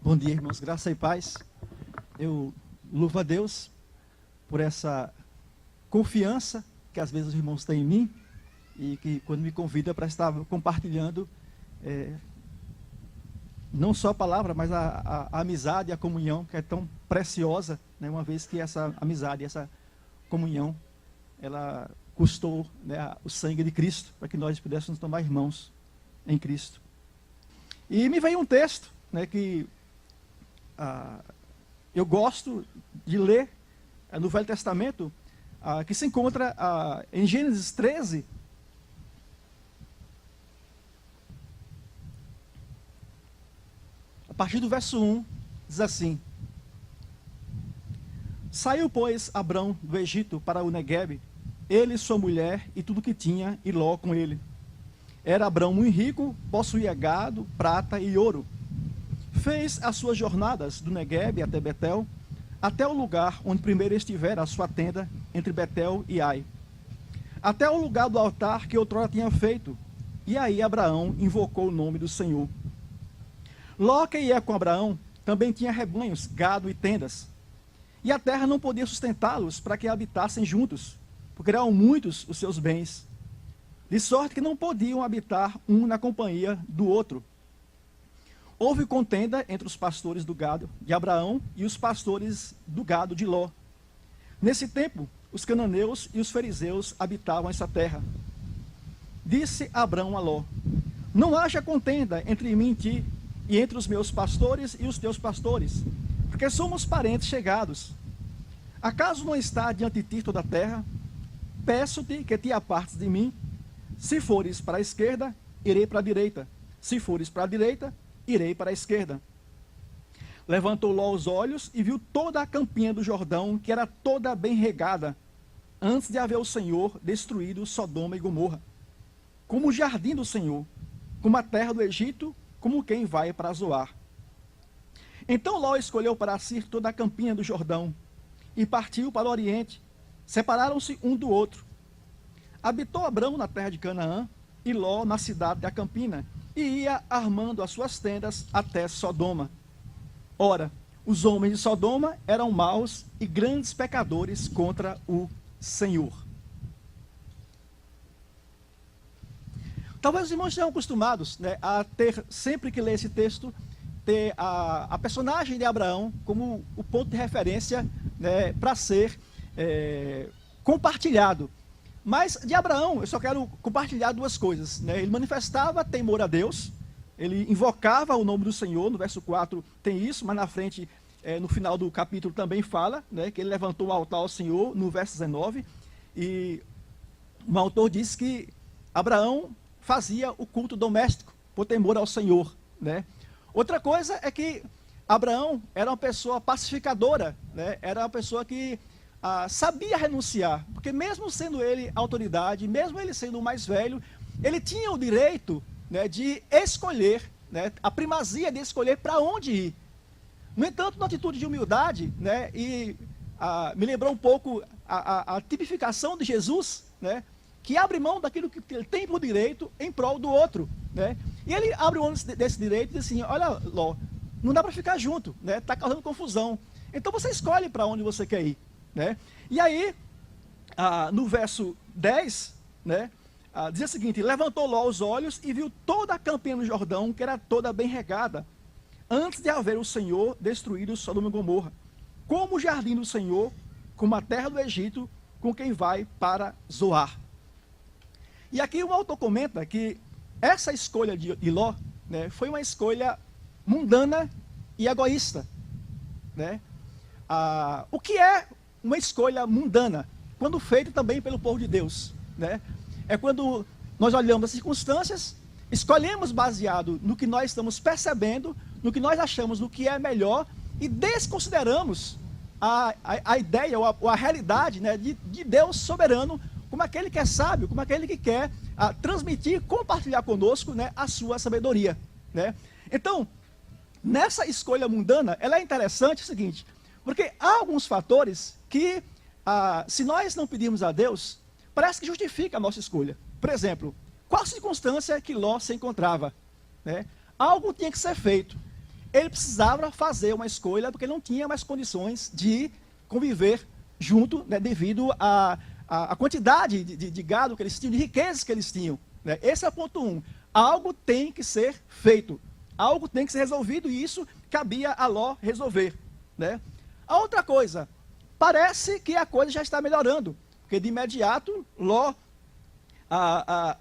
Bom dia, irmãos. Graça e paz. Eu louvo a Deus por essa confiança que às vezes os irmãos têm em mim e que quando me convida para estar compartilhando não só a palavra, mas a amizade e a comunhão que é tão preciosa, né? Uma vez que essa amizade, essa comunhão, ela custou, né, o sangue de Cristo para que nós pudéssemos tomar irmãos em Cristo. E me veio um texto, né, que eu gosto de ler no Velho Testamento, que se encontra em Gênesis 13, a partir do verso 1, diz assim: Saiu, pois, Abrão do Egito para o Neguebe, ele, sua mulher e tudo que tinha, e Ló com ele. Era Abrão muito rico, possuía gado, prata e ouro. Fez as suas jornadas do Neguebe até Betel, até o lugar onde primeiro estivera a sua tenda, entre Betel e Ai, até o lugar do altar que outrora tinha feito. E aí Abraão invocou o nome do Senhor. Ló, que ia com Abraão, também tinha rebanhos, gado e tendas. E a terra não podia sustentá-los para que habitassem juntos, porque eram muitos os seus bens, de sorte que não podiam habitar um na companhia do outro. Houve contenda entre os pastores do gado de Abraão e os pastores do gado de Ló. Nesse tempo, os cananeus e os fariseus habitavam essa terra. Disse Abrão a Ló: Não haja contenda entre mim e ti, e entre os meus pastores e os teus pastores, porque somos parentes chegados. Acaso não está diante de ti toda a terra? Peço-te que te apartes de mim. Se fores para a esquerda, irei para a direita. Se fores para a direita, irei para a esquerda. Levantou Ló os olhos e viu toda a campinha do Jordão, que era toda bem regada, antes de haver o Senhor destruído Sodoma e Gomorra, como o jardim do Senhor, como a terra do Egito, como quem vai para Zoar. Então Ló escolheu para si toda a campinha do Jordão, e partiu para o oriente. Separaram-se um do outro. Habitou Abrão na terra de Canaã, e Ló na cidade da campina, e ia armando as suas tendas até Sodoma. Ora, os homens de Sodoma eram maus e grandes pecadores contra o Senhor. Talvez os irmãos estejam acostumados, né, a ter, sempre que lê esse texto, ter a personagem de Abraão como o ponto de referência, né, para ser compartilhado. Mas de Abraão, eu só quero compartilhar duas coisas, né? Ele manifestava temor a Deus, ele invocava o nome do Senhor, no verso 4 tem isso, mas na frente, no final do capítulo também fala, né, que ele levantou o altar ao Senhor, no verso 19, e um autor diz que Abraão fazia o culto doméstico, por temor ao Senhor, né? Outra coisa é que Abraão era uma pessoa pacificadora, né? Era uma pessoa que sabia renunciar, porque mesmo sendo ele autoridade, mesmo ele sendo o mais velho, ele tinha o direito, né, de escolher, né, a primazia de escolher para onde ir. No entanto, na atitude de humildade, né, e me lembrou um pouco a tipificação de Jesus, né, que abre mão daquilo que ele tem por direito em prol do outro, né? E ele abre mão desse direito e diz assim: olha, Ló, não dá para ficar junto, né? Está causando confusão. Então você escolhe para onde você quer ir, né? E aí, no verso 10, né, diz o seguinte: levantou Ló os olhos e viu toda a campinha do Jordão, que era toda bem regada, antes de haver o Senhor destruído Sodoma e Gomorra, como o jardim do Senhor, como a terra do Egito, com quem vai para Zoar. E aqui o autor comenta que essa escolha de Ló, né, foi uma escolha mundana e egoísta, né? O que é uma escolha mundana, quando feita também pelo povo de Deus, né? É quando nós olhamos as circunstâncias, escolhemos baseado no que nós estamos percebendo, no que nós achamos do que é melhor, e desconsideramos a ideia ou a realidade, né, de Deus soberano, como aquele que é sábio, como aquele que quer transmitir, compartilhar conosco, né, a sua sabedoria, né? Então, nessa escolha mundana, ela é interessante o seguinte, porque há alguns fatores que, se nós não pedirmos a Deus, parece que justifica a nossa escolha. Por exemplo, qual a circunstância que Ló se encontrava, né? Algo tinha que ser feito. ele precisava fazer uma escolha, porque ele não tinha mais condições de conviver junto, né, devido à quantidade de gado que eles tinham, de riquezas que eles tinham. Né? Esse é o ponto 1. Algo tem que ser feito. Algo tem que ser resolvido, e isso cabia a Ló resolver. Né? A outra coisa, parece que a coisa já está melhorando, porque de imediato Ló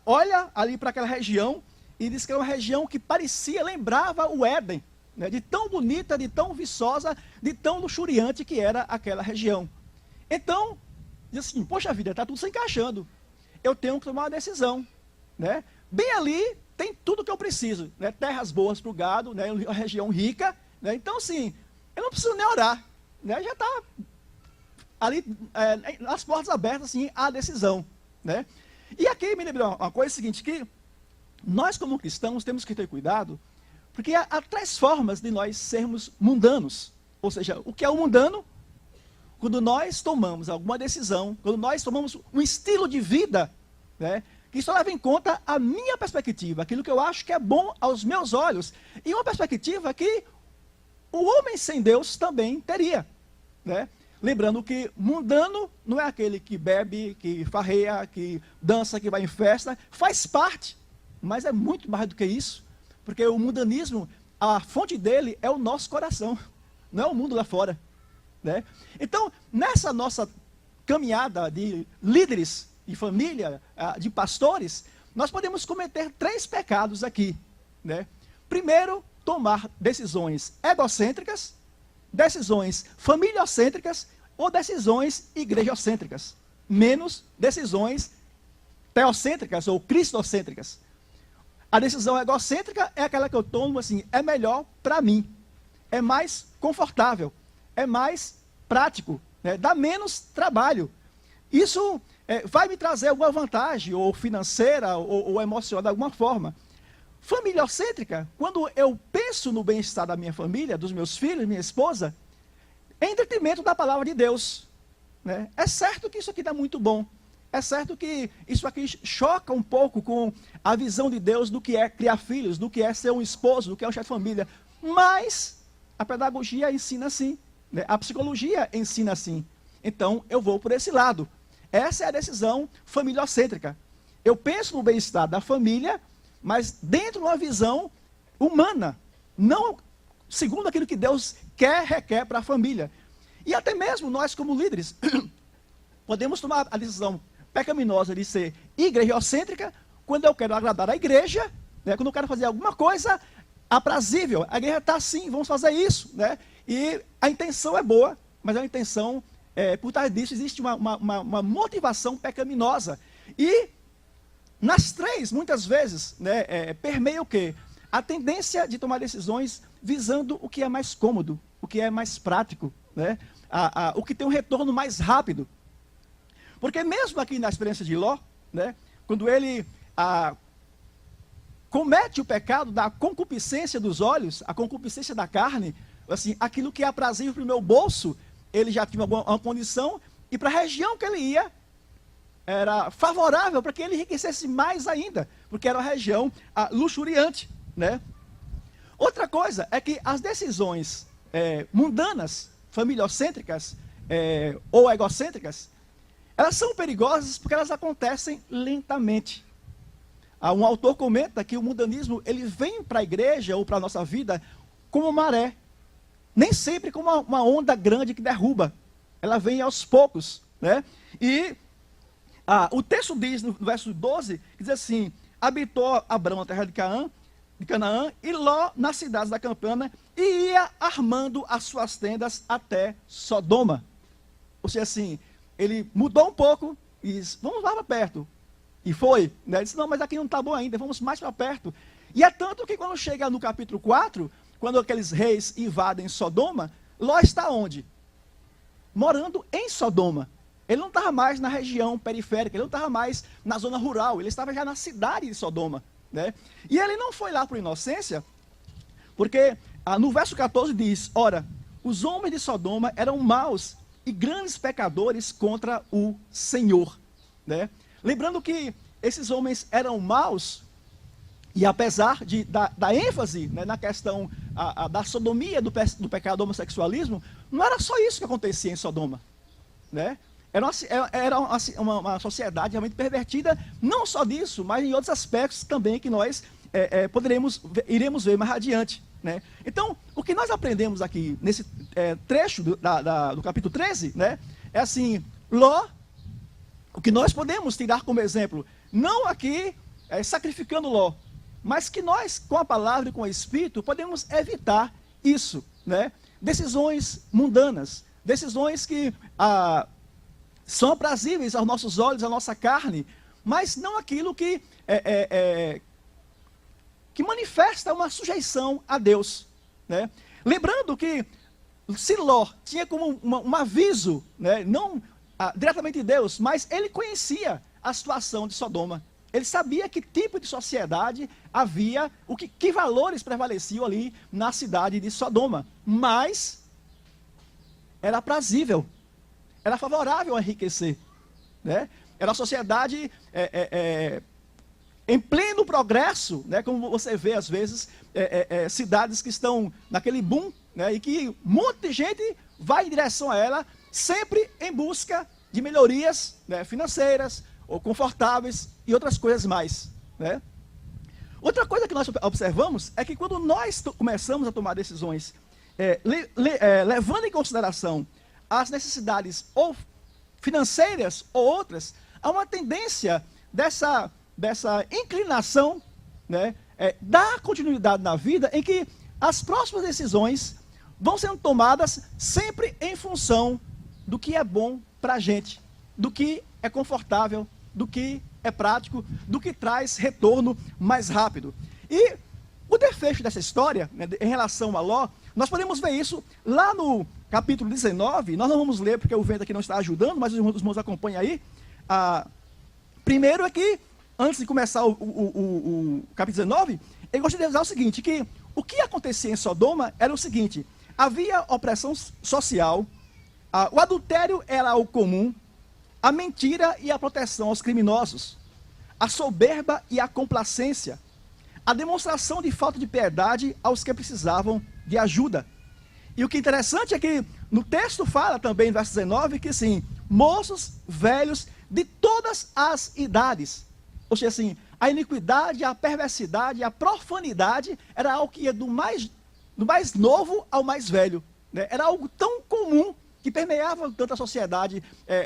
olha ali para aquela região e diz que é uma região que lembrava o Éden, né? De tão bonita, de tão viçosa, de tão luxuriante que era aquela região. Então, diz assim, poxa vida, está tudo se encaixando, eu tenho que tomar uma decisão. Né? Bem ali tem tudo que eu preciso, né? Terras boas para o gado, né? Uma região rica, né? Então, assim, eu não preciso nem orar, né? Já está ali, as portas abertas, assim, à decisão. Né? E aqui me lembrou uma coisa seguinte, que nós como cristãos temos que ter cuidado, porque há 3 formas de nós sermos mundanos. Ou seja, o que é o mundano? Quando nós tomamos alguma decisão, quando nós tomamos um estilo de vida, né, que só leva em conta a minha perspectiva, aquilo que eu acho que é bom aos meus olhos, e uma perspectiva que o homem sem Deus também teria. Né? Lembrando que mundano não é aquele que bebe, que farreia, que dança, que vai em festa, faz parte, mas é muito mais do que isso, porque o mundanismo, a fonte dele é o nosso coração, não é o mundo lá fora. Né? Então, nessa nossa caminhada de líderes de família, de pastores, nós podemos cometer 3 pecados aqui. Né? Primeiro, tomar decisões egocêntricas, decisões familiocêntricas ou decisões igrejocêntricas, menos decisões teocêntricas ou cristocêntricas. A decisão egocêntrica é aquela que eu tomo assim, é melhor para mim, é mais confortável, é mais prático, né? Dá menos trabalho. Isso vai me trazer alguma vantagem, ou financeira, ou emocional, de alguma forma. Familiocêntrica, quando eu penso no bem-estar da minha família, dos meus filhos, minha esposa, em detrimento da palavra de Deus. Né? É certo que isso aqui dá muito bom. É certo que isso aqui choca um pouco com a visão de Deus do que é criar filhos, do que é ser um esposo, do que é um chefe de família. Mas a pedagogia ensina assim. Né? A psicologia ensina assim. Então, eu vou por esse lado. Essa é a decisão familiocêntrica. Eu penso no bem-estar da família, mas dentro de uma visão humana, não segundo aquilo que Deus requer para a família. E até mesmo nós, como líderes, podemos tomar a decisão pecaminosa de ser igrejocêntrica quando eu quero agradar a igreja, né? Quando eu quero fazer alguma coisa aprazível. A igreja está assim, vamos fazer isso. Né? E a intenção é boa, mas a intenção, por trás disso, existe uma motivação pecaminosa. E nas 3, muitas vezes, né, permeia o quê? A tendência de tomar decisões visando o que é mais cômodo, o que é mais prático, né? O que tem um retorno mais rápido. Porque mesmo aqui na experiência de Ló, né, quando ele comete o pecado da concupiscência dos olhos, a concupiscência da carne, assim, aquilo que é aprazível para o meu bolso, ele já tinha uma condição, e para a região que ele ia, era favorável para que ele enriquecesse mais ainda, porque era uma região luxuriante. Né? Outra coisa é que as decisões mundanas, familiocêntricas ou egocêntricas, elas são perigosas porque elas acontecem lentamente. Um autor comenta que o mundanismo ele vem para a igreja ou para a nossa vida como uma maré, nem sempre como uma onda grande que derruba. Ela vem aos poucos. Né? E o texto diz, no verso 12, que diz assim: habitou Abrão na terra de Canaã, e Ló nas cidades da campana, e ia armando as suas tendas até Sodoma. Ou seja, assim, ele mudou um pouco e disse, vamos lá para perto. E foi. Né? Ele disse, não, mas aqui não está bom ainda, vamos mais para perto. E é tanto que quando chega no capítulo 4, quando aqueles reis invadem Sodoma, Ló está onde? Morando em Sodoma. Ele não estava mais na região periférica, ele não estava mais na zona rural, ele estava já na cidade de Sodoma. Né? E ele não foi lá por inocência, porque no verso 14 diz, ora, os homens de Sodoma eram maus e grandes pecadores contra o Senhor. Né? Lembrando que esses homens eram maus, e apesar da ênfase, né, na questão da sodomia, do pecado do homossexualismo, não era só isso que acontecia em Sodoma, né? Era uma sociedade realmente pervertida, não só disso, mas em outros aspectos também que nós iremos ver mais adiante, né? Então, o que nós aprendemos aqui nesse trecho do capítulo 13, né, é assim, Ló, o que nós podemos tirar como exemplo, não aqui sacrificando Ló, mas que nós, com a palavra e com o Espírito, podemos evitar isso, né? Decisões mundanas, decisões que são aprazíveis aos nossos olhos, à nossa carne, mas não aquilo que manifesta uma sujeição a Deus, né? Lembrando que se Ló tinha como um aviso, né, não diretamente de Deus, mas ele conhecia a situação de Sodoma. Ele sabia que tipo de sociedade havia, que valores prevaleciam ali na cidade de Sodoma. Mas era aprazível, era favorável a enriquecer, né? Era uma sociedade em pleno progresso, né? Como você vê às vezes, cidades que estão naquele boom, né? E que um monte de gente vai em direção a ela, sempre em busca de melhorias, né, financeiras, ou confortáveis e outras coisas mais, né? Outra coisa que nós observamos é que quando nós começamos a tomar decisões levando em consideração as necessidades ou financeiras ou outras, há uma tendência dessa inclinação, né, dar continuidade na vida em que as próximas decisões vão sendo tomadas sempre em função do que é bom para a gente, do que é confortável, do que é prático, do que traz retorno mais rápido. E o desfecho dessa história, né, em relação a Ló, nós podemos ver isso lá no capítulo 19, nós não vamos ler porque o vento aqui não está ajudando, mas os irmãos acompanham aí. Primeiro é que, antes de começar o capítulo 19, eu gostaria de dizer o seguinte, que o que acontecia em Sodoma era o seguinte, havia opressão social, o adultério era o comum, a mentira e a proteção aos criminosos, a soberba e a complacência, a demonstração de falta de piedade aos que precisavam de ajuda. E o que é interessante é que no texto fala também, no verso 19, que assim, moços, velhos, de todas as idades. Ou seja, assim, a iniquidade, a perversidade, a profanidade era algo que ia do mais novo ao mais velho, né? Era algo tão comum que permeava tanto a sociedade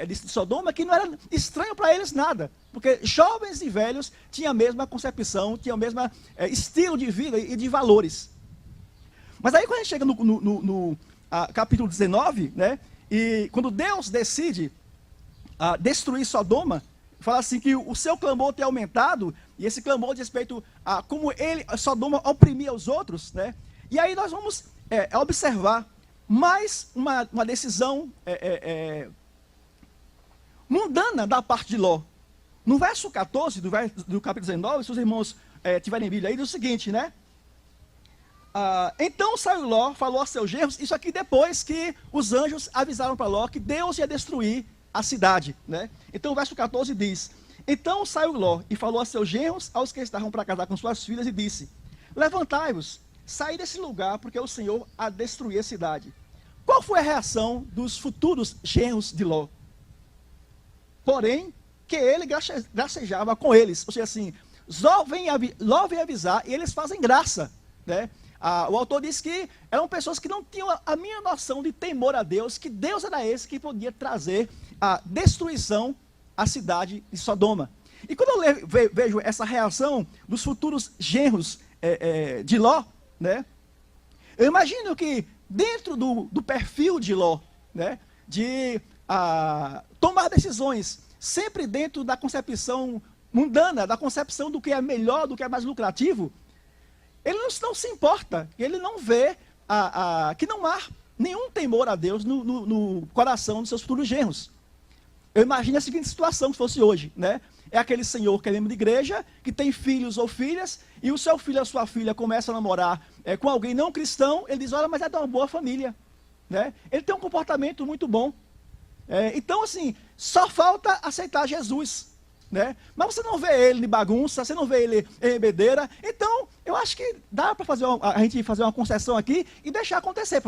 de Sodoma, que não era estranho para eles nada, porque jovens e velhos tinham a mesma concepção, tinham o mesmo estilo de vida e de valores. Mas aí quando a gente chega no capítulo 19, né, e quando Deus decide destruir Sodoma, fala assim que o seu clamor tem aumentado, e esse clamor diz respeito a como Sodoma oprimia os outros, né, e aí nós vamos observar mais uma decisão mundana da parte de Ló. No verso 14 do capítulo 19, se os irmãos tiverem Bíblia aí, diz o seguinte, né? Então saiu Ló, falou a seus genros, isso aqui depois que os anjos avisaram para Ló que Deus ia destruir a cidade, né? Então o verso 14 diz, então saiu Ló e falou a seus genros, aos que estavam para casar com suas filhas, e disse, levantai-vos, saí desse lugar, porque o Senhor a destruir a cidade. Qual foi a reação dos futuros genros de Ló? Porém, que ele gracejava com eles. Ou seja, assim, Ló vem avisar e eles fazem graça, né? O autor diz que eram pessoas que não tinham a minha noção de temor a Deus, que Deus era esse que podia trazer a destruição à cidade de Sodoma. E quando eu vejo essa reação dos futuros genros de Ló, né, eu imagino que dentro do perfil de Ló, né, de tomar decisões sempre dentro da concepção mundana, da concepção do que é melhor, do que é mais lucrativo, ele não se importa, ele não vê que não há nenhum temor a Deus no coração dos seus futuros genros. Eu imagino a seguinte situação, se fosse hoje, né? É aquele senhor que é membro de igreja, que tem filhos ou filhas, e o seu filho ou a sua filha começa a namorar com alguém não cristão, ele diz, olha, mas é de uma boa família, né? Ele tem um comportamento muito bom. Então, assim, só falta aceitar Jesus, né? Mas você não vê ele de bagunça, você não vê ele em bebedeira, então eu acho que dá para a gente fazer uma concessão aqui e deixar acontecer.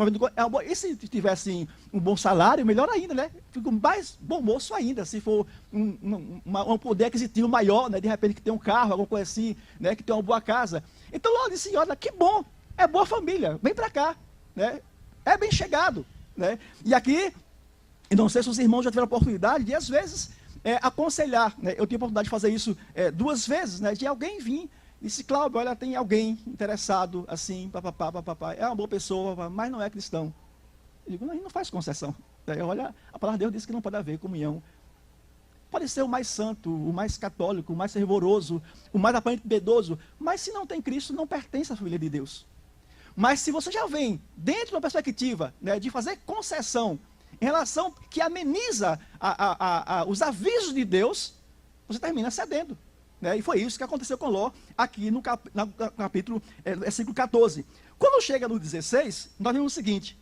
E se tivesse um bom salário, melhor ainda, né? Fica mais bom moço ainda, se for um poder aquisitivo maior, né? De repente que tem um carro, alguma coisa assim, né? Que tem uma boa casa. Então Ló disse, olha, que bom, é boa família, vem para cá, né? É bem chegado, né? E aqui, eu não sei se os irmãos já tiveram a oportunidade de, às vezes, aconselhar, né? Eu tive a oportunidade de fazer isso 2 vezes, né? De alguém vir e disse, Cláudio, olha, tem alguém interessado, assim, papapá, é uma boa pessoa, mas não é cristão. Eu digo, não, a gente não faz concessão. Olha, a palavra de Deus diz que não pode haver comunhão. Pode ser o mais santo, o mais católico, o mais fervoroso, o mais aparente piedoso, mas se não tem Cristo, não pertence à família de Deus. Mas se você já vem dentro de uma perspectiva, né, de fazer concessão em relação que ameniza os avisos de Deus, você termina cedendo. Né? E foi isso que aconteceu com Ló aqui no capítulo, versículo 14. Quando chega no 16, nós vemos o seguinte,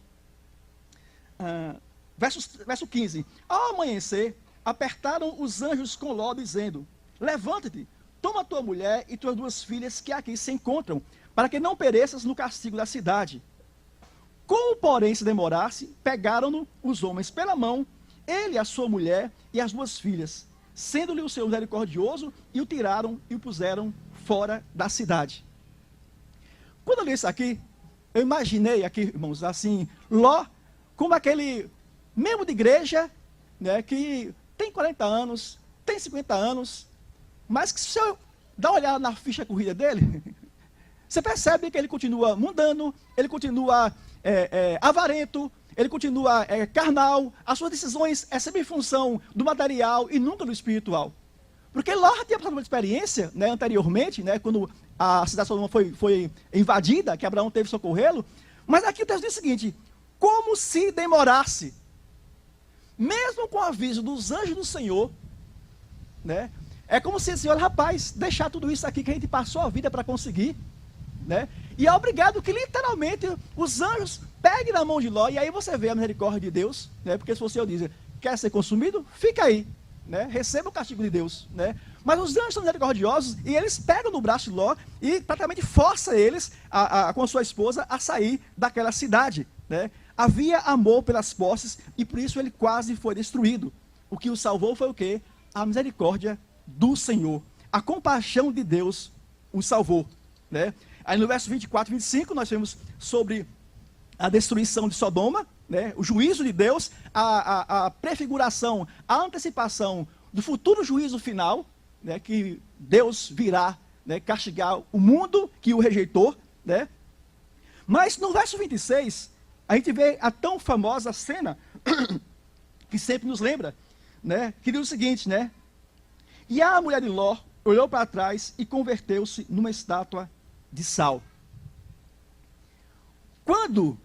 verso 15. Ao amanhecer, apertaram os anjos com Ló, dizendo, levanta-te, toma tua mulher e tuas 2 filhas que aqui se encontram, para que não pereças no castigo da cidade. Como, porém, se demorasse, pegaram-no os homens pela mão, ele, a sua mulher e as 2 filhas, sendo-lhe o Senhor misericordioso, e o tiraram e o puseram fora da cidade. Quando eu li isso aqui, eu imaginei aqui, irmãos, assim, Ló, como aquele membro de igreja, né, que tem 40 anos, tem 50 anos, mas que se eu dar uma olhada na ficha corrida dele, você percebe que ele continua mundano, ele continua avarento, ele continua carnal, as suas decisões sempre em função do material e nunca do espiritual. Porque Ló tinha passado uma experiência, né, anteriormente, né, quando a cidade de Sodoma foi invadida, que Abraão teve que socorrê-lo, mas aqui o texto diz o seguinte, como se demorasse, mesmo com o aviso dos anjos do Senhor, né, é como se, Senhor, rapaz, deixar tudo isso aqui que a gente passou a vida para conseguir, né, e é obrigado que literalmente os anjos peguem na mão de Ló, e aí você vê a misericórdia de Deus, né, porque se você dizer, quer ser consumido, fica aí, né, receba o castigo de Deus, né, mas os anjos são misericordiosos, e eles pegam no braço de Ló, e praticamente força eles, com a sua esposa, a sair daquela cidade, né. Havia amor pelas posses, e por isso ele quase foi destruído. O que o salvou foi o quê? A misericórdia do Senhor. A compaixão de Deus o salvou, né. Aí no verso 24 e 25, nós vemos sobre a destruição de Sodoma, né, o juízo de Deus, a prefiguração, a antecipação do futuro juízo final, né, que Deus virá, né, castigar o mundo que o rejeitou, né. Mas no verso 26, a gente vê a tão famosa cena, que sempre nos lembra, né, que diz o seguinte, né, e a mulher de Ló olhou para trás e converteu-se numa estátua de sal. Quando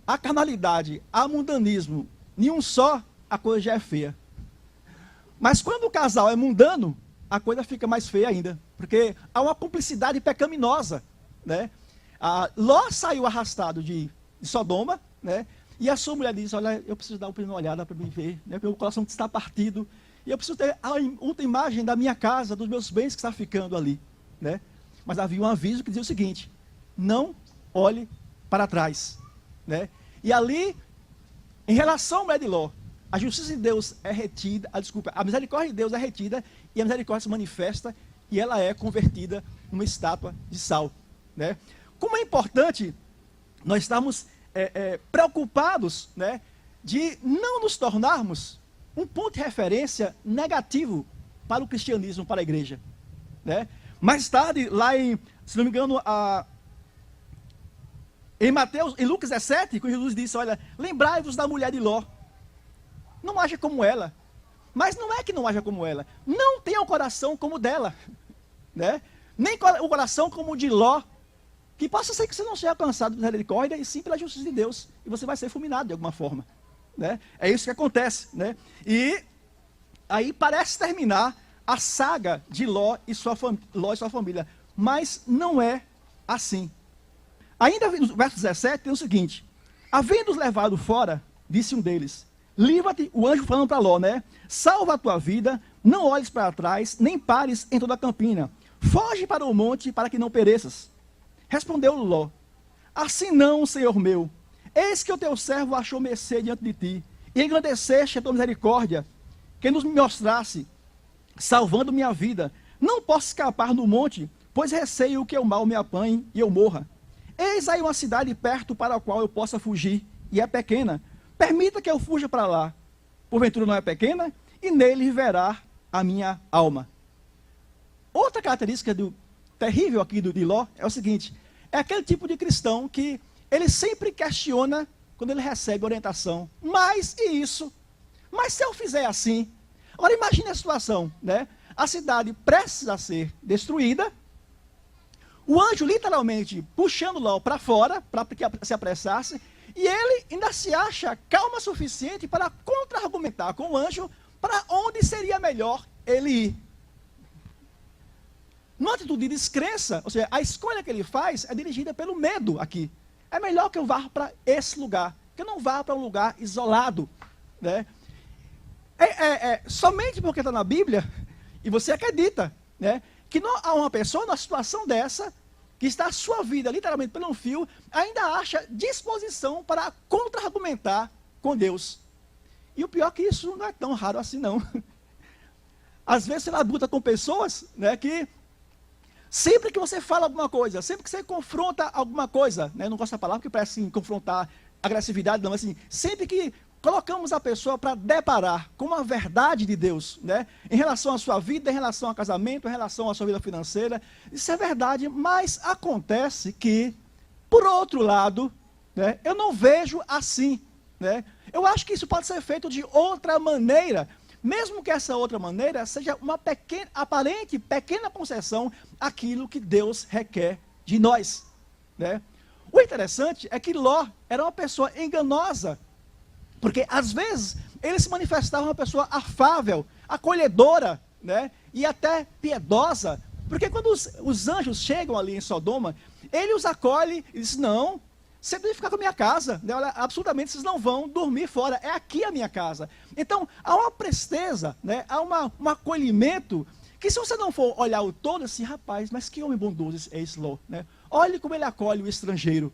a carnalidade, a mundanismo, nenhum só, a coisa já é feia. Mas quando o casal é mundano, a coisa fica mais feia ainda, porque há uma cumplicidade pecaminosa, né? Ló saiu arrastado de Sodoma, né? E a sua mulher diz, olha, eu preciso dar uma primeira olhada para me ver, né? Porque o coração está partido, e eu preciso ter a outra imagem da minha casa, dos meus bens que está ficando ali, né? Mas havia um aviso que dizia o seguinte, não olhe para trás, né? E ali, em relação à mulher de Ló, a justiça de Deus é retida, a misericórdia de Deus é retida, e a misericórdia se manifesta, e ela é convertida numa estátua de sal, né? Como é importante nós estarmos preocupados, né, de não nos tornarmos um ponto de referência negativo para o cristianismo, para a igreja, né? Mais tarde, lá se não me engano, em Lucas 17, quando Jesus disse, olha, lembrai-vos da mulher de Ló, não haja como ela, mas não é que não haja como ela, não tenha o coração como o dela, né? Nem o coração como o de Ló, que possa ser que você não seja alcançado pela misericórdia, e sim pela justiça de Deus, e você vai ser fulminado de alguma forma, né? É isso que acontece, né? E aí parece terminar a saga de Ló e sua família, mas não é assim. Ainda no verso 17 tem o seguinte, havendo-os levado fora, disse um deles, livra-te, o anjo falando para Ló, né? Salva a tua vida, não olhes para trás, nem pares em toda a campina, foge para o monte para que não pereças. Respondeu Ló: assim não, Senhor meu, eis que o teu servo achou mercê diante de ti, e engrandeceste a tua misericórdia, que nos mostrasse, salvando minha vida. Não posso escapar no monte, pois receio que o mal me apanhe e eu morra. Eis aí uma cidade perto para a qual eu possa fugir, e é pequena. Permita que eu fuja para lá. Porventura não é pequena, e nele verá a minha alma. Outra característica terrível aqui de Ló é o seguinte: é aquele tipo de cristão que ele sempre questiona quando ele recebe orientação. Mas e isso? Mas se eu fizer assim? Agora imagine a situação, né? A cidade prestes a ser destruída, o anjo literalmente puxando Ló para fora, para que se apressasse, e ele ainda se acha calma suficiente para contra-argumentar com o anjo para onde seria melhor ele ir. Numa atitude de descrença, ou seja, a escolha que ele faz é dirigida pelo medo aqui. É melhor que eu vá para esse lugar, que eu não vá para um lugar isolado, né? Somente porque está na Bíblia, e você acredita, né, que não há uma pessoa numa situação dessa, que está a sua vida literalmente pelo fio, ainda acha disposição para contra-argumentar com Deus. E o pior é que isso não é tão raro assim, não. Às vezes você labuta com pessoas, né, que sempre que você fala alguma coisa, sempre que você confronta alguma coisa, né, eu não gosto da palavra porque parece assim, confrontar agressividade, não, mas assim, sempre que colocamos a pessoa para deparar com a verdade de Deus, né, em relação à sua vida, em relação ao casamento, em relação à sua vida financeira, isso é verdade, mas acontece que, por outro lado, né, eu não vejo assim, né, eu acho que isso pode ser feito de outra maneira, mesmo que essa outra maneira seja uma aparente pequena concessão àquilo que Deus requer de nós, né. O interessante é que Ló era uma pessoa enganosa, porque, às vezes, ele se manifestava uma pessoa afável, acolhedora, né? E até piedosa. Porque quando os anjos chegam ali em Sodoma, ele os acolhe e diz: não, você deve ficar com a minha casa. Né? Olha, absolutamente, vocês não vão dormir fora. É aqui a minha casa. Então, há uma presteza, né? Há um acolhimento, que se você não for olhar o todo, assim, rapaz, mas que homem bondoso é esse Ló, né? Olhe como ele acolhe o estrangeiro.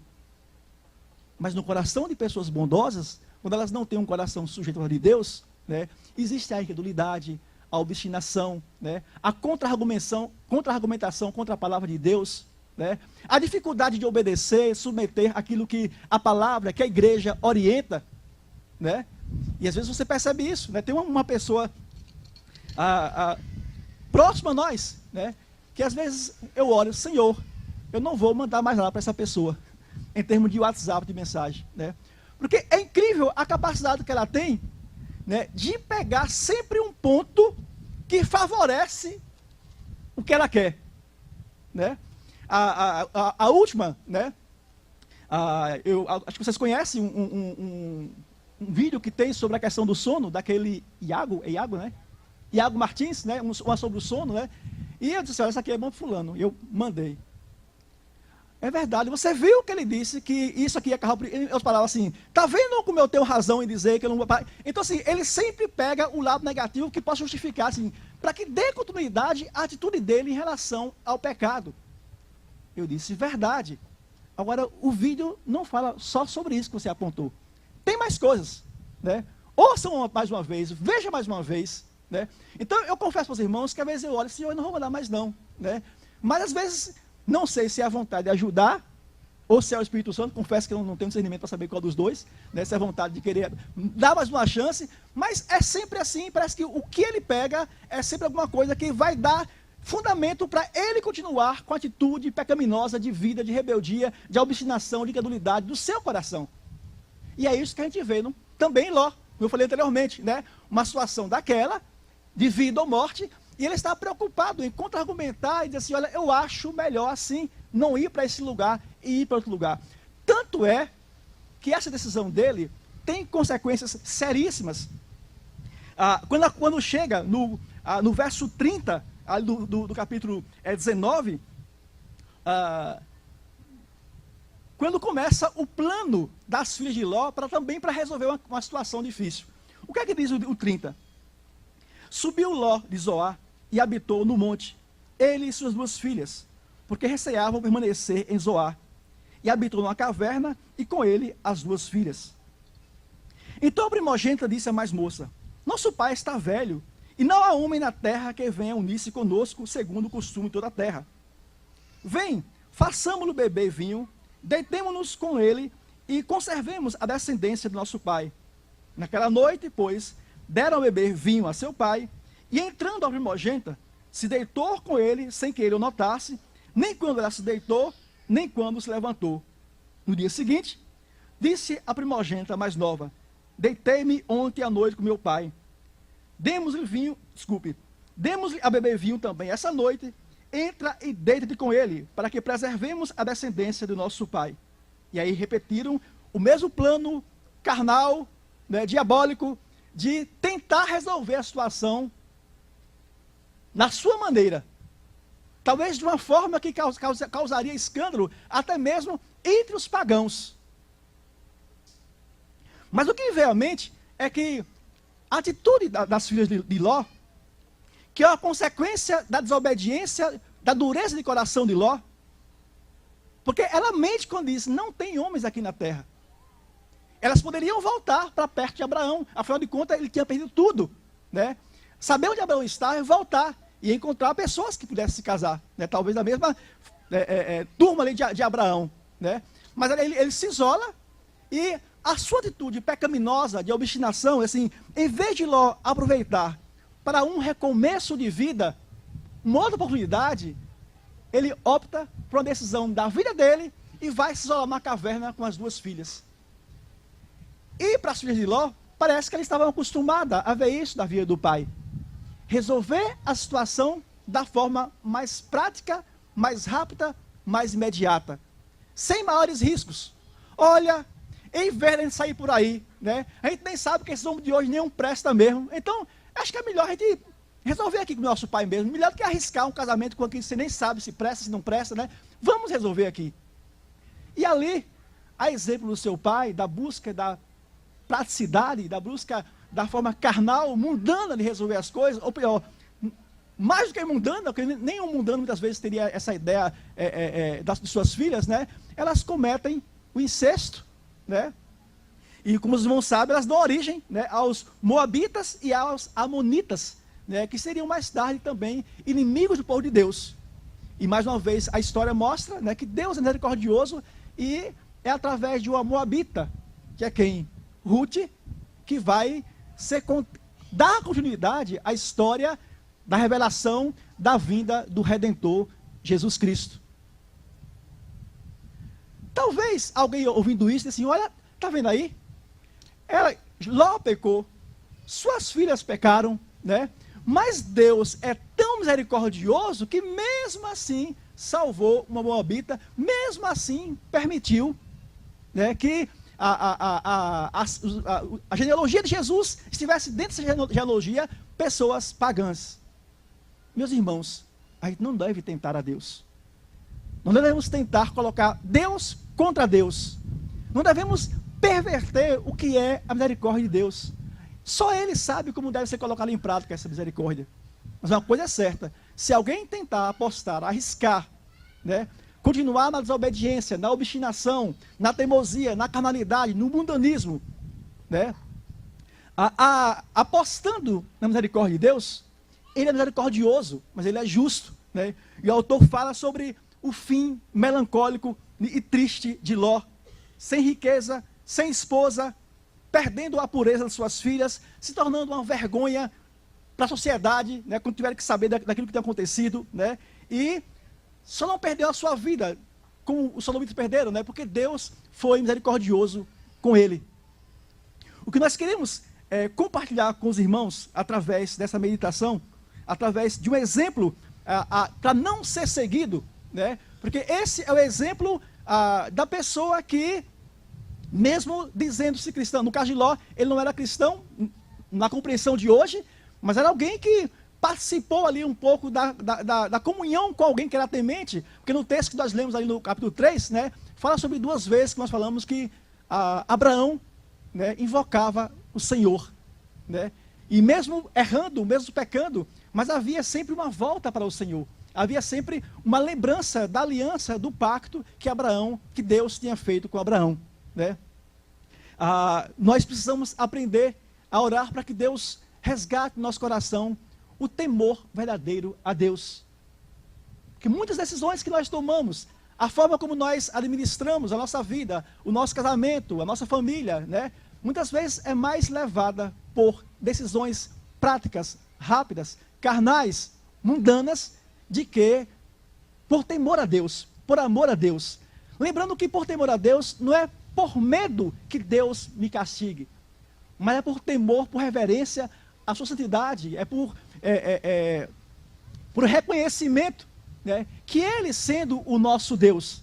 Mas no coração de pessoas bondosas, quando elas não têm um coração sujeito à de Deus, né, existe a incredulidade, a obstinação, né, a contra-argumentação contra a palavra de Deus, né, a dificuldade de obedecer, submeter aquilo que a palavra, que a igreja orienta, né, e às vezes você percebe isso, né, tem uma pessoa próxima a nós, né, que às vezes eu oro: Senhor, eu não vou mandar mais nada para essa pessoa, em termos de WhatsApp, de mensagem, né. Porque é incrível a capacidade que ela tem, né, de pegar sempre um ponto que favorece o que ela quer. Né? A última, né, eu acho que vocês conhecem um vídeo que tem sobre a questão do sono, daquele Iago, né? Iago Martins, né, uma sobre o sono, né? E eu disse: olha, essa aqui é bom para fulano. E eu mandei. É verdade, você viu que ele disse que isso aqui é carro. Eu falava assim: tá vendo como eu tenho razão em dizer que eu não. Então, assim, ele sempre pega o lado negativo que possa justificar, assim, para que dê continuidade à atitude dele em relação ao pecado. Eu disse: verdade. Agora, o vídeo não fala só sobre isso que você apontou. Tem mais coisas, né? Ouçam mais uma vez, veja mais uma vez, né? Então, eu confesso para os irmãos que às vezes eu olho assim: eu não vou mandar mais não, né? Mas às vezes, não sei se é a vontade de ajudar ou se é o Espírito Santo. Confesso que eu não tenho discernimento para saber qual dos dois, né? Se é a vontade de querer dar mais uma chance, mas é sempre assim. Parece que o que ele pega é sempre alguma coisa que vai dar fundamento para ele continuar com a atitude pecaminosa de vida, de rebeldia, de obstinação, de incredulidade do seu coração. E é isso que a gente vê também em Ló, como eu falei anteriormente, né? Uma situação daquela, de vida ou morte, e ele está preocupado em contra-argumentar e dizer assim: olha, eu acho melhor assim, não ir para esse lugar e ir para outro lugar. Tanto é que essa decisão dele tem consequências seríssimas. Quando chega no verso 30 do capítulo 19, quando começa o plano das filhas de Ló também para resolver uma situação difícil. O que é que diz o 30? Subiu Ló de Zoar e habitou no monte, ele e suas 2 filhas, porque receavam permanecer em Zoar. E habitou numa caverna, e com ele as 2 filhas. Então a primogênita disse à mais moça: nosso pai está velho, e não há homem na terra que venha unir-se conosco, segundo o costume de toda a terra. Vem, façamo-lo beber vinho, deitemo-nos com ele, e conservemos a descendência do nosso pai. Naquela noite, pois, deram a beber vinho a seu pai, e entrando a primogênita, se deitou com ele, sem que ele o notasse, nem quando ela se deitou, nem quando se levantou. No dia seguinte, disse a primogênita mais nova: deitei-me ontem à noite com meu pai. Demos-lhe a beber vinho também essa noite. Entra e deita-te com ele, para que preservemos a descendência do nosso pai. E aí repetiram o mesmo plano carnal, né, diabólico, de tentar resolver a situação na sua maneira. Talvez de uma forma que causaria escândalo, até mesmo entre os pagãos. Mas o que veio à mente é que a atitude das filhas de Ló, que é uma consequência da desobediência, da dureza de coração de Ló, porque ela mente quando diz: não tem homens aqui na terra. Elas poderiam voltar para perto de Abraão, afinal de contas ele tinha perdido tudo, né? Saber onde Abraão está e voltar, e encontrar pessoas que pudessem se casar, né? Talvez da mesma turma ali de Abraão, né? Mas ele se isola, e a sua atitude pecaminosa de obstinação, assim, em vez de Ló aproveitar para um recomeço de vida, uma outra oportunidade, ele opta por uma decisão da vida dele e vai se isolar numa caverna com as 2 filhas. E para as filhas de Ló, parece que eles estavam acostumadas a ver isso da vida do pai. Resolver a situação da forma mais prática, mais rápida, mais imediata, sem maiores riscos. Olha, em vez de a gente sair por aí, né, a gente nem sabe que esse homem de hoje nenhum presta mesmo. Então, acho que é melhor a gente resolver aqui com o nosso pai mesmo. Melhor do que arriscar um casamento com quem você nem sabe se presta, se não presta, né? Vamos resolver aqui. E ali, a exemplo do seu pai, da busca da praticidade, da busca da forma carnal, mundana de resolver as coisas, ou pior, mais do que mundana, porque nenhum mundano muitas vezes teria essa ideia de suas filhas, né? Elas cometem o incesto, né? E como os irmãos sabem, elas dão origem, né, aos moabitas e aos amonitas, né, que seriam mais tarde também inimigos do povo de Deus. E mais uma vez a história mostra, né, que Deus é misericordioso, e é através de uma moabita, que é quem? Ruth, que vai dar continuidade à história da revelação da vinda do Redentor Jesus Cristo. Talvez alguém ouvindo isso disse assim: olha, está vendo aí? Ló pecou, suas filhas pecaram, né? Mas Deus é tão misericordioso que mesmo assim salvou uma moabita, mesmo assim permitiu, né, que a genealogia de Jesus estivesse dentro dessa genealogia pessoas pagãs. Meus irmãos, a gente não deve tentar a Deus. Não devemos tentar colocar Deus contra Deus. Não devemos perverter o que é a misericórdia de Deus. Só Ele sabe como deve ser colocada em prática essa misericórdia. Mas uma coisa é certa: se alguém tentar apostar, arriscar, né, continuar na desobediência, na obstinação, na teimosia, na carnalidade, no mundanismo, né, apostando na misericórdia de Deus, Ele é misericordioso, mas Ele é justo, né? E o autor fala sobre o fim melancólico e triste de Ló, sem riqueza, sem esposa, perdendo a pureza de suas filhas, se tornando uma vergonha para a sociedade, né, quando tiver que saber daquilo que tem acontecido, né, e só não perdeu a sua vida, como os sodomitas perderam, né, porque Deus foi misericordioso com ele. O que nós queremos compartilhar com os irmãos, através dessa meditação, através de um exemplo para não ser seguido, né, porque esse é o exemplo da pessoa que, mesmo dizendo-se cristão, no caso de Ló, ele não era cristão na compreensão de hoje, mas era alguém que participou ali um pouco da comunhão com alguém que era temente, porque no texto que nós lemos ali no capítulo 3, né, fala sobre 2 vezes que nós falamos que Abraão, né, invocava o Senhor, né, e mesmo errando, mesmo pecando, mas havia sempre uma volta para o Senhor. Havia sempre uma lembrança da aliança, do pacto que Deus tinha feito com Abraão, né? Nós precisamos aprender a orar para que Deus resgate no nosso coração o temor verdadeiro a Deus. Que muitas decisões que nós tomamos, a forma como nós administramos a nossa vida, o nosso casamento, a nossa família, né? Muitas vezes é mais levada por decisões práticas, rápidas, carnais, mundanas, de que por temor a Deus, por amor a Deus. Lembrando que por temor a Deus não é por medo que Deus me castigue, mas é por temor, por reverência à sua santidade, é por reconhecimento, né, que Ele, sendo o nosso Deus,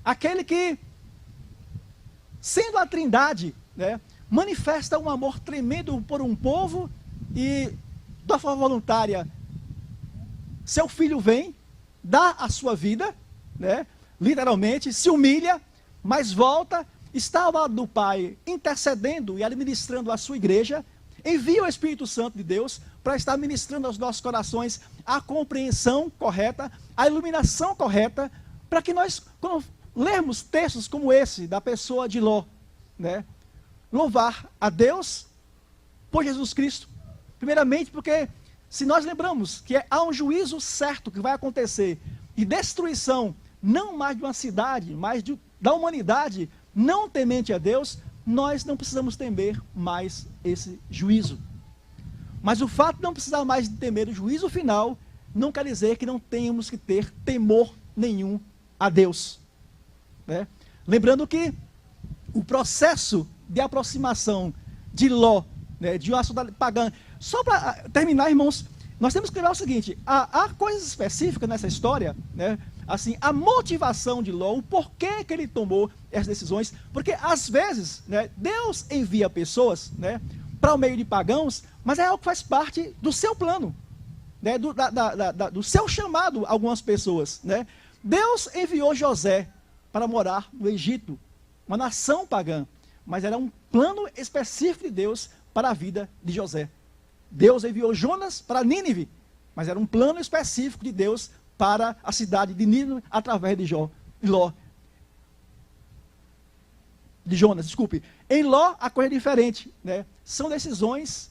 aquele que, sendo a Trindade, né, manifesta um amor tremendo por um povo e, da forma voluntária, seu filho vem, dá a sua vida, né, literalmente, se humilha, mas volta, está ao lado do Pai, intercedendo e administrando a sua igreja, envia o Espírito Santo de Deus para estar ministrando aos nossos corações a compreensão correta, a iluminação correta, para que nós, quando lermos textos como esse, da pessoa de Ló, né, louvar a Deus por Jesus Cristo. Primeiramente porque, se nós lembramos que há um juízo certo que vai acontecer, e destruição, não mais de uma cidade, mas da humanidade, não temente a Deus, nós não precisamos temer mais esse juízo. Mas o fato de não precisar mais temer o juízo final, não quer dizer que não tenhamos que ter temor nenhum a Deus, né? Lembrando que o processo de aproximação de Ló, né, de uma sociedade pagã, só para terminar, irmãos, nós temos que lembrar o seguinte, há coisas específicas nessa história, né? Assim, a motivação de Ló, o porquê que ele tomou essas decisões, porque às vezes, né, Deus envia pessoas, né, para o meio de pagãos, mas é algo que faz parte do seu plano, né, do seu chamado, algumas pessoas, né? Deus enviou José para morar no Egito, uma nação pagã, mas era um plano específico de Deus para a vida de José. Deus enviou Jonas para Nínive, mas era um plano específico de Deus para a cidade de Nínive, através de Jonas, desculpe. Em Ló, a coisa é diferente, né? São decisões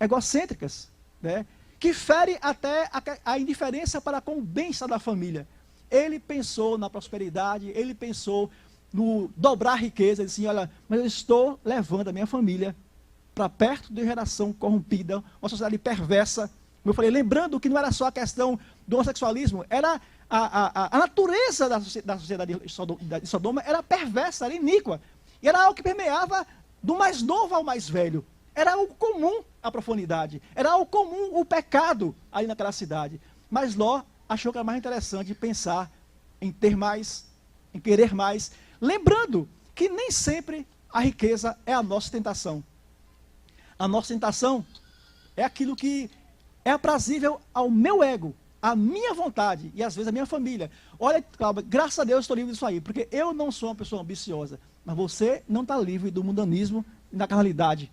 egocêntricas, né, que ferem até a indiferença para com o bem-estar da família. Ele pensou na prosperidade, ele pensou no dobrar a riqueza, ele disse assim, olha, mas eu estou levando a minha família para perto de uma geração corrompida, uma sociedade perversa. Como eu falei, lembrando que não era só a questão do homossexualismo, era a natureza da sociedade de Sodoma era perversa, era iníqua. E era algo que permeava do mais novo ao mais velho. Era algo comum a profundidade, era algo comum o pecado ali naquela cidade. Mas Ló achou que era mais interessante pensar em ter mais, em querer mais, lembrando que nem sempre a riqueza é a nossa tentação. A nossa tentação é aquilo que é aprazível ao meu ego, à minha vontade e às vezes à minha família. Olha, Cláudia, graças a Deus estou livre disso aí, porque eu não sou uma pessoa ambiciosa, mas você não está livre do mundanismo e da carnalidade,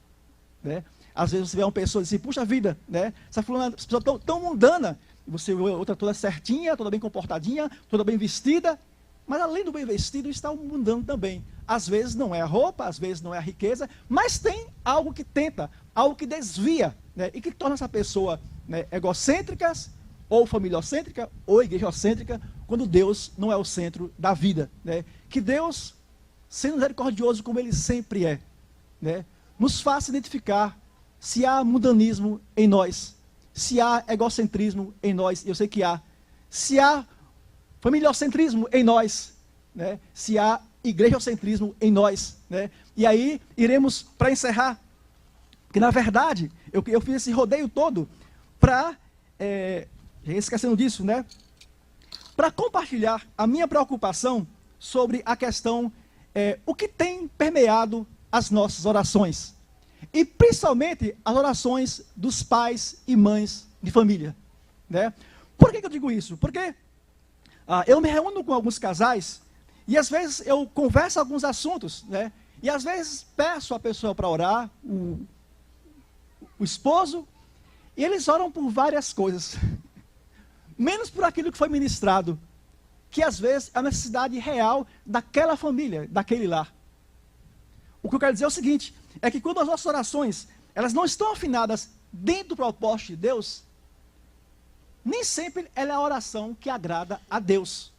né? Às vezes você vê uma pessoa e diz assim, puxa vida, né? Essa pessoa tão mundana, e você vê outra toda certinha, toda bem comportadinha, toda bem vestida, mas além do bem vestido está o mundano também. Às vezes não é a roupa, às vezes não é a riqueza, mas tem algo que tenta, algo que desvia, né, e que torna essa pessoa, né, egocêntrica, ou familiocêntrica, ou igrejocêntrica, quando Deus não é o centro da vida, né? Que Deus, sendo misericordioso como Ele sempre é, né, nos faça identificar se há mundanismo em nós, se há egocentrismo em nós, eu sei que há, se há familiocentrismo em nós, né, se há igrejocentrismo em nós, né? E aí iremos, para encerrar, porque na verdade eu fiz esse rodeio todo para, esquecendo disso, né, para compartilhar a minha preocupação sobre a questão, o que tem permeado as nossas orações, e principalmente as orações dos pais e mães de família, né? Por que eu digo isso? Porque eu me reúno com alguns casais e às vezes eu converso alguns assuntos, né? E às vezes peço a pessoa para orar, o esposo, e eles oram por várias coisas. menos por aquilo que foi ministrado, que às vezes é a necessidade real daquela família, daquele lar. O que eu quero dizer é o seguinte, é que quando as nossas orações, elas não estão afinadas dentro do propósito de Deus, nem sempre ela é a oração que agrada a Deus,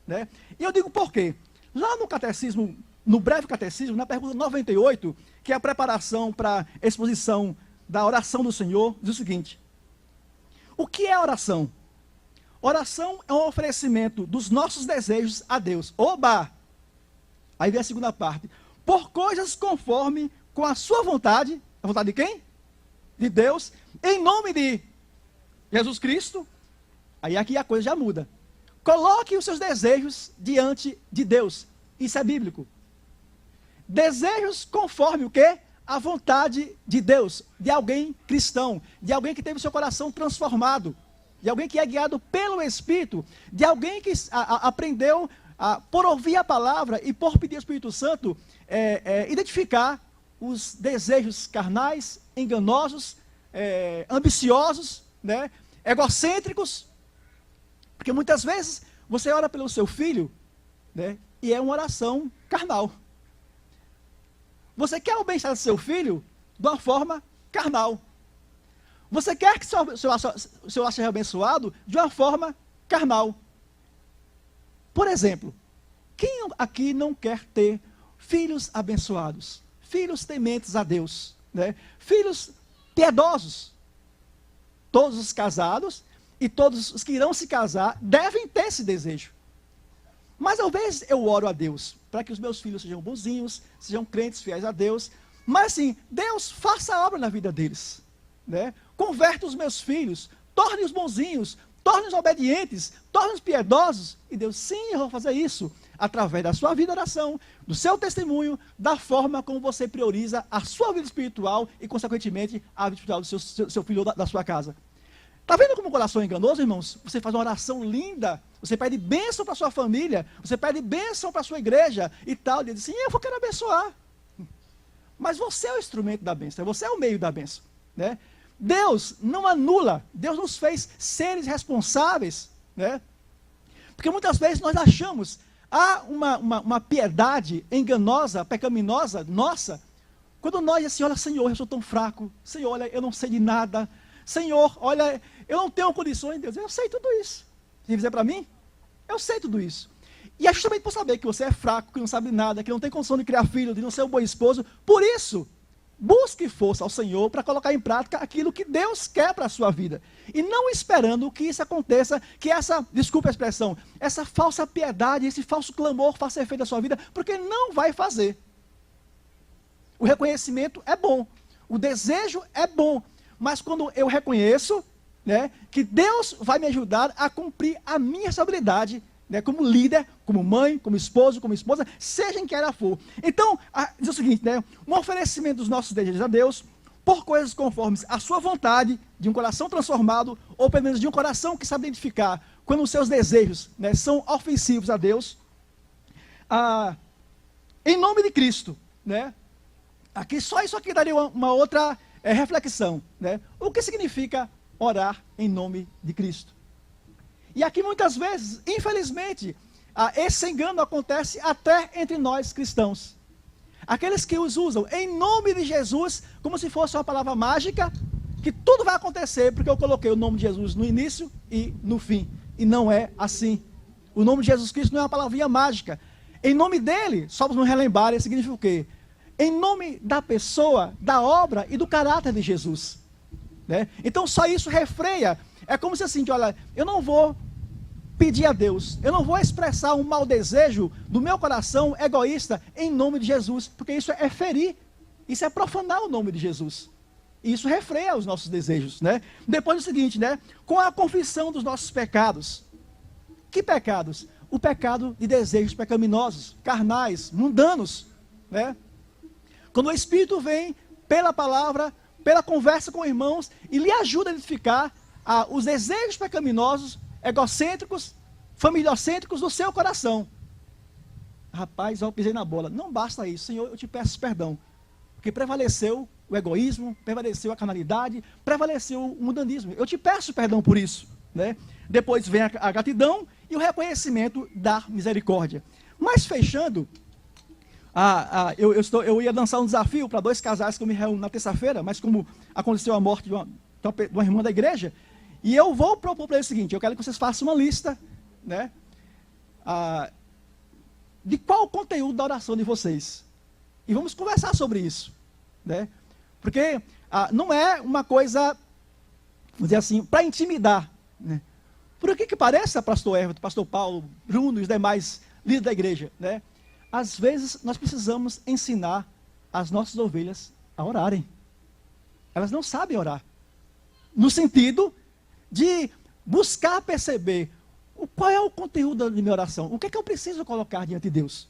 né? E eu digo por quê? Lá no catecismo, no breve catecismo, na pergunta 98, que é a preparação para a exposição da oração do Senhor, diz o seguinte: o que é oração? Oração é um oferecimento dos nossos desejos a Deus. Oba! Aí vem a segunda parte. Por coisas conforme com a sua vontade. A vontade de quem? De Deus. Em nome de Jesus Cristo. Aí aqui a coisa já muda. Coloque os seus desejos diante de Deus. Isso é bíblico. Desejos conforme o quê? A vontade de Deus. De alguém cristão. De alguém que teve o seu coração transformado. De alguém que é guiado pelo Espírito, de alguém que aprendeu, por ouvir a palavra e por pedir ao Espírito Santo, identificar os desejos carnais, enganosos, ambiciosos, né, egocêntricos, porque muitas vezes você ora pelo seu filho, né, e é uma oração carnal. Você quer o bem-estar do seu filho de uma forma carnal. Você quer que seu lar seja abençoado de uma forma carnal. Por exemplo, quem aqui não quer ter filhos abençoados? Filhos tementes a Deus, né? Filhos piedosos. Todos os casados e todos os que irão se casar devem ter esse desejo. Mas às vezes eu oro a Deus para que os meus filhos sejam bonzinhos, sejam crentes fiéis a Deus. Mas assim, Deus faça a obra na vida deles, né? Converta os meus filhos, torne-os bonzinhos, torne-os obedientes, torne-os piedosos. E Deus, sim, eu vou fazer isso, através da sua vida de oração, do seu testemunho, da forma como você prioriza a sua vida espiritual e, consequentemente, a vida espiritual do seu filho ou da sua casa. Está vendo como o coração é enganoso, irmãos? Você faz uma oração linda, você pede bênção para a sua família, você pede bênção para a sua igreja e tal. Ele diz assim, eu quero abençoar. Mas você é o instrumento da bênção, você é o meio da bênção, né? Deus não anula, Deus nos fez seres responsáveis, né? Porque muitas vezes nós achamos, uma piedade enganosa, pecaminosa, nossa, quando nós assim, olha, Senhor, eu sou tão fraco, Senhor, olha, eu não sei de nada, Senhor, olha, eu não tenho condições, Deus, eu sei tudo isso. Você dizer para mim? Eu sei tudo isso. E é justamente por saber que você é fraco, que não sabe nada, que não tem condição de criar filho, de não ser um bom esposo, por isso, busque força ao Senhor para colocar em prática aquilo que Deus quer para a sua vida. E não esperando que isso aconteça, que essa, desculpa a expressão, essa falsa piedade, esse falso clamor faça efeito na sua vida, porque não vai fazer. O reconhecimento é bom, o desejo é bom, mas quando eu reconheço, né, que Deus vai me ajudar a cumprir a minha responsabilidade, né, como líder, como mãe, como esposo, como esposa, seja em que ela for. Então, diz o seguinte, né, um oferecimento dos nossos desejos a Deus, por coisas conformes à sua vontade, de um coração transformado, ou pelo menos de um coração que sabe identificar quando os seus desejos, né, são ofensivos a Deus, em nome de Cristo, né, aqui, só isso aqui daria uma outra reflexão, né, o que significa orar em nome de Cristo? E aqui muitas vezes, infelizmente, esse engano acontece até entre nós cristãos. Aqueles que os usam em nome de Jesus, como se fosse uma palavra mágica, que tudo vai acontecer, porque eu coloquei o nome de Jesus no início e no fim. E não é assim. O nome de Jesus Cristo não é uma palavrinha mágica. Em nome dele, só para nos relembrar, significa o quê? Em nome da pessoa, da obra e do caráter de Jesus, né? Então só isso refreia. É como se assim, que, olha, eu não vou pedir a Deus, eu não vou expressar um mau desejo do meu coração egoísta em nome de Jesus, porque isso é ferir, isso é profanar o nome de Jesus. E isso refreia os nossos desejos, né? Depois é o seguinte, né? Com a confissão dos nossos pecados. Que pecados? O pecado de desejos pecaminosos, carnais, mundanos, né? Quando o Espírito vem pela palavra, pela conversa com irmãos e lhe ajuda a identificar os desejos pecaminosos, egocêntricos, familiocêntricos do seu coração. Rapaz, eu pisei na bola. Não basta isso, Senhor, eu te peço perdão. Porque prevaleceu o egoísmo, prevaleceu a carnalidade, prevaleceu o mundanismo. Eu te peço perdão por isso, né? depois vem a gratidão e o reconhecimento da misericórdia. Mas fechando, eu ia lançar um desafio para 2 casais que eu me reúno na terça-feira, mas como aconteceu a morte de uma irmã da igreja, e eu vou propor para eles o seguinte: eu quero que vocês façam uma lista, né, de qual o conteúdo da oração de vocês. E vamos conversar sobre isso, né? Porque não é uma coisa, vamos dizer assim, para intimidar, né? Por que parece, pastor Everton, pastor Paulo, Bruno e os demais líderes da igreja, né? Às vezes nós precisamos ensinar as nossas ovelhas a orarem. Elas não sabem orar. No sentido de buscar perceber qual é o conteúdo da minha oração. O que é que eu preciso colocar diante de Deus?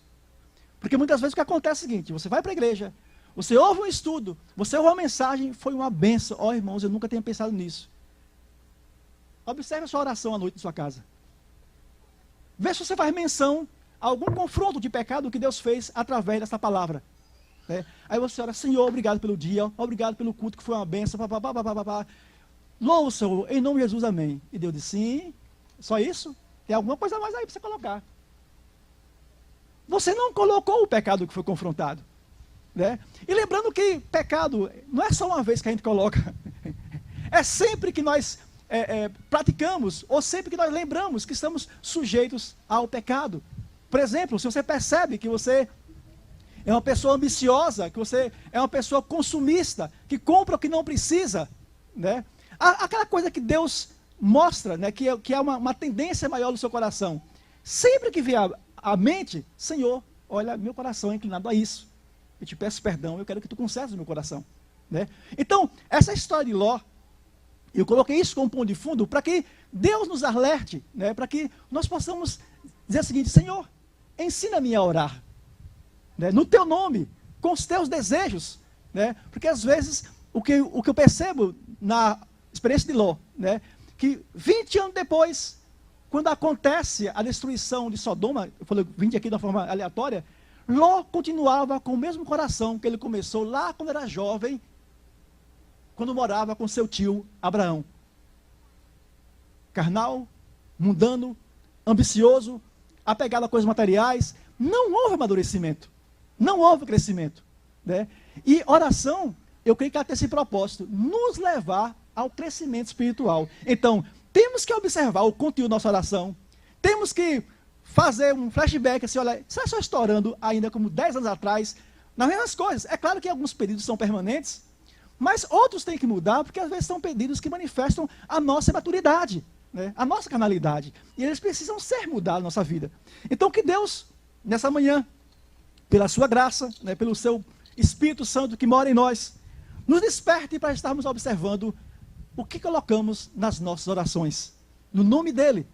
Porque muitas vezes o que acontece é o seguinte: você vai para a igreja, você ouve um estudo, você ouve uma mensagem, foi uma benção. Ó, irmãos, eu nunca tinha pensado nisso. Observe a sua oração à noite em sua casa. Vê se você faz menção a algum confronto de pecado que Deus fez através dessa palavra, né? Aí você ora: Senhor, obrigado pelo dia, obrigado pelo culto que foi uma benção, louvo o Senhor, em nome de Jesus, amém. E Deus disse: sim, só isso? Tem alguma coisa mais aí para você colocar. Você não colocou o pecado que foi confrontado, né? E lembrando que pecado não é só uma vez que a gente coloca, é sempre que nós praticamos, ou sempre que nós lembramos que estamos sujeitos ao pecado. Por exemplo, se você percebe que você é uma pessoa ambiciosa, que você é uma pessoa consumista, que compra o que não precisa, né? Aquela coisa que Deus mostra, né, que é uma tendência maior do seu coração. Sempre que vier à mente: Senhor, olha, meu coração é inclinado a isso. Eu te peço perdão, eu quero que tu consertes o meu coração, né? Então, essa história de Ló, eu coloquei isso como ponto de fundo para que Deus nos alerte, né, para que nós possamos dizer o seguinte: Senhor, ensina-me a orar, né, no teu nome, com os teus desejos, né? Porque às vezes o que eu percebo na experiência de Ló, né, que 20 anos depois, quando acontece a destruição de Sodoma, eu falei 20 aqui de uma forma aleatória, Ló continuava com o mesmo coração que ele começou lá quando era jovem, quando morava com seu tio Abraão. Carnal, mundano, ambicioso, apegado a coisas materiais. Não houve amadurecimento, não houve crescimento, né? E oração, eu creio que ela tem esse propósito: nos levar ao crescimento espiritual. Então, temos que observar o conteúdo da nossa oração, temos que fazer um flashback, assim: olha, será que eu estou orando ainda como 10 anos atrás, nas mesmas coisas? É claro que alguns pedidos são permanentes, mas outros têm que mudar, porque às vezes são pedidos que manifestam a nossa maturidade, né, a nossa carnalidade, e eles precisam ser mudados na nossa vida. Então que Deus, nessa manhã, pela sua graça, né, pelo seu Espírito Santo que mora em nós, nos desperte para estarmos observando o que colocamos nas nossas orações, no nome dEle.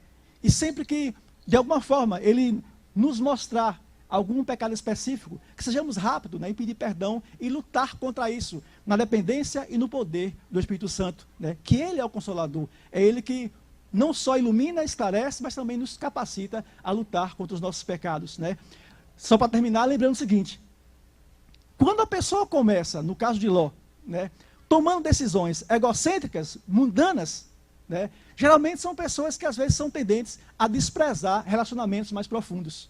E sempre que, de alguma forma, Ele nos mostrar algum pecado específico, que sejamos rápidos, né, em pedir perdão e lutar contra isso, na dependência e no poder do Espírito Santo, né, que Ele é o Consolador, é Ele que não só ilumina, esclarece, mas também nos capacita a lutar contra os nossos pecados, né. Só para terminar, lembrando o seguinte: quando a pessoa começa, no caso de Ló, né, tomando decisões egocêntricas, mundanas, né, geralmente são pessoas que às vezes são tendentes a desprezar relacionamentos mais profundos.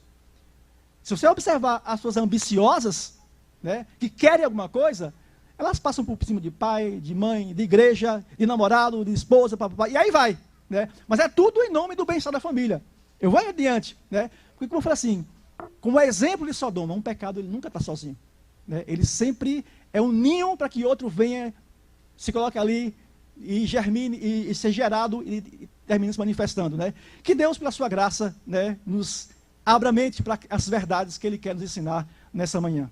Se você observar as pessoas ambiciosas, né, que querem alguma coisa, elas passam por cima de pai, de mãe, de igreja, de namorado, de esposa, papai, e aí vai, né? Mas é tudo em nome do bem-estar da família. Eu vou adiante, né? Porque, como eu falei assim, como exemplo de Sodoma, um pecado ele nunca está sozinho, né? Ele sempre é um ninho para que outro venha, se coloque ali e germine e seja gerado e termine se manifestando, né? Que Deus, pela sua graça, né, nos abra a mente para as verdades que Ele quer nos ensinar nessa manhã.